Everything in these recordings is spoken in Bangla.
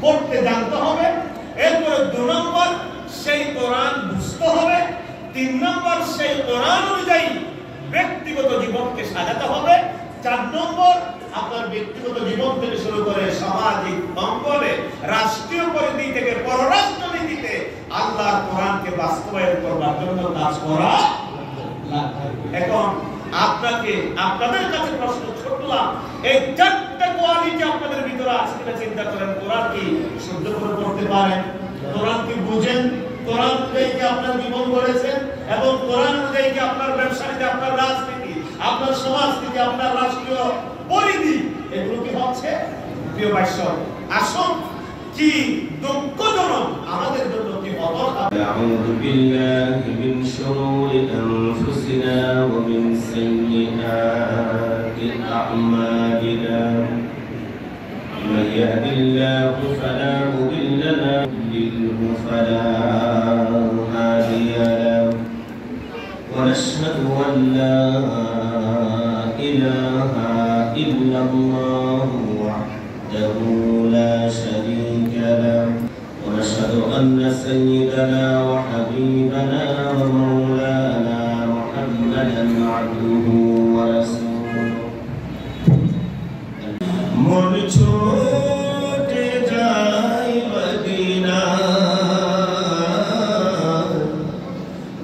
পড়তে জানতে হবে। এরপরে 2 নম্বর সেই কোরআন বুঝতে হবে। 3 নম্বর সেই কোরআন অনুযায়ী ব্যক্তিগত জীবনকে সাজাতে হবে। 4 নম্বর আপনার ব্যক্তিগত জীবন থেকে শুরু করে সামাজিক অঙ্গনে, রাষ্ট্রীয় পরিধি থেকে পররাষ্ট্র নীতিতে আল্লাহর কোরআনকে বাস্তবায়ন করবার জন্য কাজ করা লাগবে। এখন আপনাদের কাছে প্রশ্ন ছুটলাম, এই 4টা কোয়ালিটি আপনাদের ভিতরে আছে কিনা চিন্তা করেন। কোরআন কি শুদ্ধ করে পড়তে পারেন? কোরআন কি বুঝেন? কোরআন অনুযায়ী কি আপনার জীবন গড়েছেন? এবং কোরআন অনুযায়ী কি আপনার ব্যবসায়ীতে, আপনার রাজনীতি, আপনার সমাজনীতি, আপনার রাষ্ট্রীয় পরিধি এগুলো কি হচ্ছে? প্রিয় ভাই, আসুন কি দুঃখজনক আমাদের জন্য কি হতাশা। আউযু বিল্লাহি মিন শুরুরি আনফুসিনা ওয়া মিন সাইয়্যাতি আ'মালিনা মান ইয়াহদিল্লাহু ফালা মুদিল্লা লাহু ফালা হাদিয়া লাহু ওয়া নাশহাদু আন লা ইলাহা ইল্লাল্লাহু ওয়াহদাহু লা শারীকা লাহু ونشهد أن سيدنا وحبيبنا ومولانا محمدا عبده ورسوله من छोटे जाए मदीना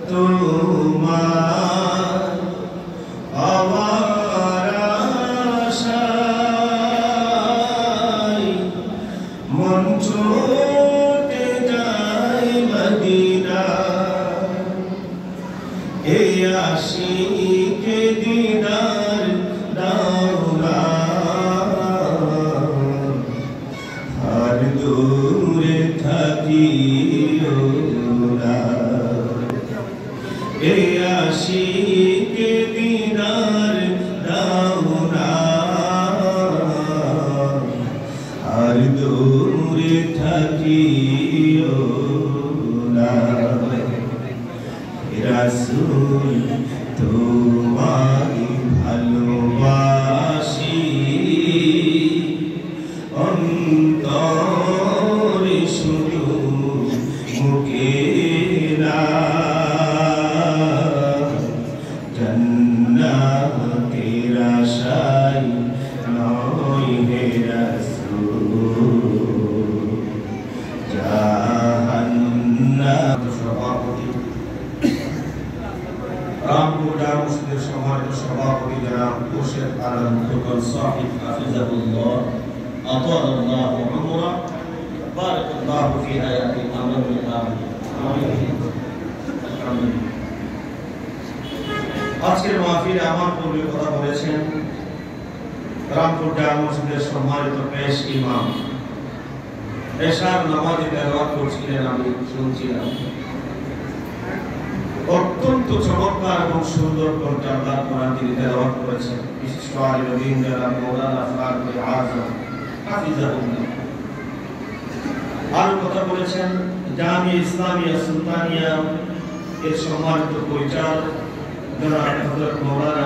तुम्हार आवारा शाय मन आशिके दीदार दाऊला हर दूरे থাকিও না ए आशिके दीदार दाऊला हर दूरे থাকিও না রাসূল তোমায় ভালোবাসি অন্তরে শুধু মুখে না জান্নাতের আশায় নয় হে রাসূল জাহান্নাম। রামপুর মসজিদের সম্মানিত সভাপতি জনাব মুর্শিদ আলম খোকন সাহিব হাফিজাহুল্লাহ আতালাল্লাহু উমরা বারাকাল্লাহু ফি হায়াতি আমিন আমিন। আজকের মাহফিলে আমার পূর্বে কথা বলেছেন রামপুর মসজিদের সম্মানিত পেশ ইমাম, এশার নামাজে তেলাওয়াত করছিলেন, আমি শুনছিলাম। অত্যন্ত চমৎকার এবং সুন্দর করে আল্লাহর কোরআন তিনি তেলাওয়াত করেছেন। বিশিষ্ট আলিম দ্বীন জনাব মাওলানা ফারুক আযম হাফিজাহুল্লাহ আরো কথা বলেছেন। জামিয়া ইসলামিয়া সুলতানিয়া এর সম্মানিত পরিচালক জনাব হযরত মাওলানা